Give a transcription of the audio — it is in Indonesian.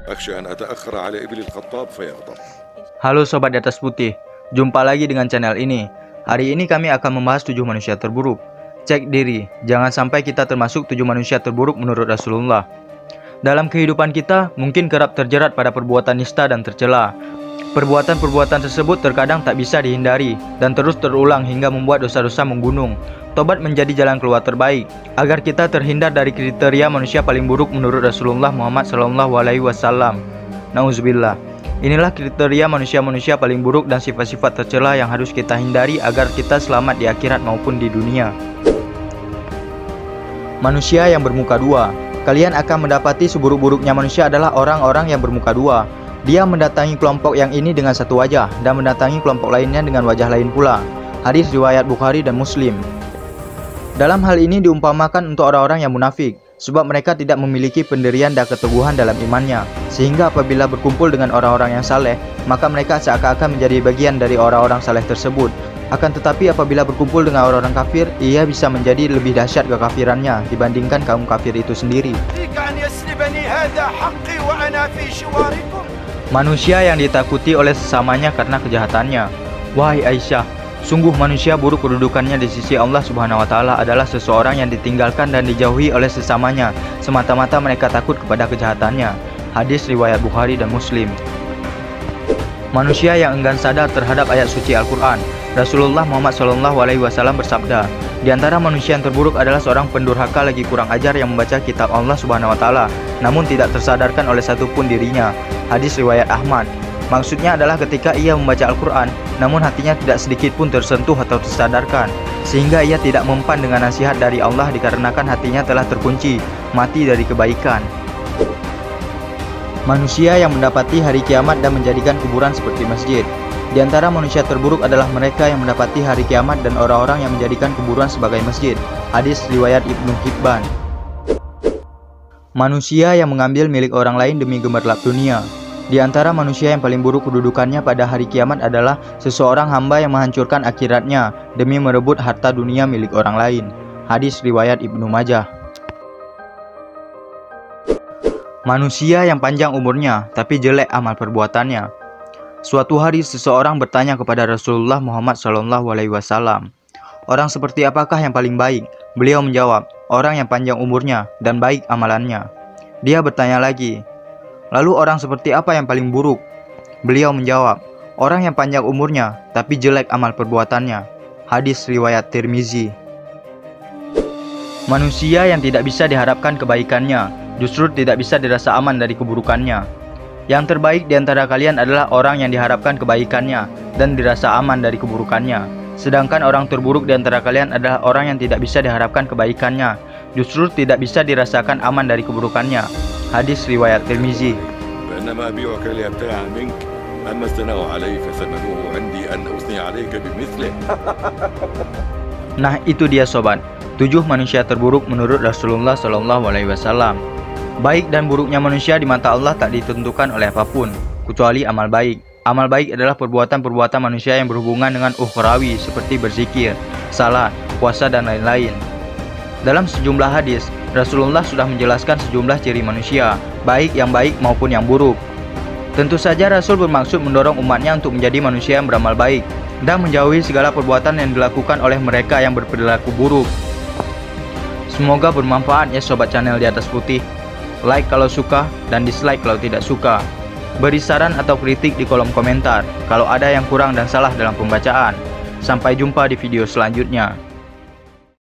أخشى أن أتأخر على ابن الخطاب فيغضب. Halo Sobat di Atas Putih, jumpa lagi dengan channel ini. Hari ini kami akan membahas 7 manusia terburuk. Cek diri, jangan sampai kita termasuk 7 manusia terburuk menurut Rasulullah. Dalam kehidupan kita, mungkin kerap terjerat pada perbuatan nista dan tercela. Perbuatan-perbuatan tersebut terkadang tak bisa dihindari dan terus terulang hingga membuat dosa-dosa menggunung. Tobat menjadi jalan keluar terbaik agar kita terhindar dari kriteria manusia paling buruk menurut Rasulullah Muhammad SAW. Nauzubillah. Inilah kriteria manusia-manusia paling buruk dan sifat-sifat tercela yang harus kita hindari agar kita selamat di akhirat maupun di dunia. Manusia yang bermuka dua. Kalian akan mendapati seburuk-buruknya manusia adalah orang-orang yang bermuka dua. Dia mendatangi kelompok yang ini dengan satu wajah dan mendatangi kelompok lainnya dengan wajah lain pula. Hadis riwayat Bukhari dan Muslim. Dalam hal ini diumpamakan untuk orang-orang yang munafik, sebab mereka tidak memiliki pendirian dan keteguhan dalam imannya, sehingga apabila berkumpul dengan orang-orang yang saleh, maka mereka seakan-akan menjadi bagian dari orang-orang saleh tersebut. Akan tetapi apabila berkumpul dengan orang-orang kafir, ia bisa menjadi lebih dahsyat kekafirannya dibandingkan kaum kafir itu sendiri. Manusia yang ditakuti oleh sesamanya karena kejahatannya. Wahai Aisyah, sungguh manusia buruk kedudukannya di sisi Allah Subhanahu wa Ta'ala adalah seseorang yang ditinggalkan dan dijauhi oleh sesamanya semata-mata mereka takut kepada kejahatannya. Hadis riwayat Bukhari dan Muslim. Manusia yang enggan sadar terhadap ayat suci Al-Quran. Rasulullah Muhammad SAW bersabda, di antara manusia yang terburuk adalah seorang pendurhaka lagi kurang ajar yang membaca kitab Allah Subhanahu wa Ta'ala namun tidak tersadarkan oleh satupun dirinya. Hadis riwayat Ahmad. Maksudnya adalah ketika ia membaca Al-Quran, namun hatinya tidak sedikit pun tersentuh atau tersadarkan, sehingga ia tidak mempan dengan nasihat dari Allah dikarenakan hatinya telah terkunci, mati dari kebaikan. Manusia yang mendapati hari kiamat dan menjadikan kuburan seperti masjid. Di antara manusia terburuk adalah mereka yang mendapati hari kiamat dan orang-orang yang menjadikan kuburan sebagai masjid. Hadis riwayat Ibnu Hibban. Manusia yang mengambil milik orang lain demi gemerlap dunia. Di antara manusia yang paling buruk kedudukannya pada hari kiamat adalah seseorang hamba yang menghancurkan akhiratnya demi merebut harta dunia milik orang lain. Hadis riwayat Ibnu Majah. Manusia yang panjang umurnya tapi jelek amal perbuatannya. Suatu hari seseorang bertanya kepada Rasulullah Muhammad SAW, orang seperti apakah yang paling baik? Beliau menjawab, orang yang panjang umurnya dan baik amalannya. Dia bertanya lagi, lalu orang seperti apa yang paling buruk? Beliau menjawab, orang yang panjang umurnya tapi jelek amal perbuatannya. Hadis riwayat Tirmizi. Manusia yang tidak bisa diharapkan kebaikannya, justru tidak bisa dirasa aman dari keburukannya. Yang terbaik di antara kalian adalah orang yang diharapkan kebaikannya dan dirasa aman dari keburukannya. Sedangkan orang terburuk di antara kalian adalah orang yang tidak bisa diharapkan kebaikannya, justru tidak bisa dirasakan aman dari keburukannya. Hadis riwayat Tirmizi. Nah itu dia sobat, 7 manusia terburuk menurut Rasulullah SAW. Baik dan buruknya manusia di mata Allah tak ditentukan oleh apapun, kecuali amal baik. Amal baik adalah perbuatan-perbuatan manusia yang berhubungan dengan ukhrawi seperti berzikir, salat, puasa dan lain-lain. Dalam sejumlah hadis, Rasulullah sudah menjelaskan sejumlah ciri manusia, baik yang baik maupun yang buruk. Tentu saja Rasul bermaksud mendorong umatnya untuk menjadi manusia yang beramal baik dan menjauhi segala perbuatan yang dilakukan oleh mereka yang berperilaku buruk. Semoga bermanfaat ya sobat channel Di Atas Putih. Like kalau suka dan dislike kalau tidak suka. Beri saran atau kritik di kolom komentar kalau ada yang kurang dan salah dalam pembacaan. Sampai jumpa di video selanjutnya.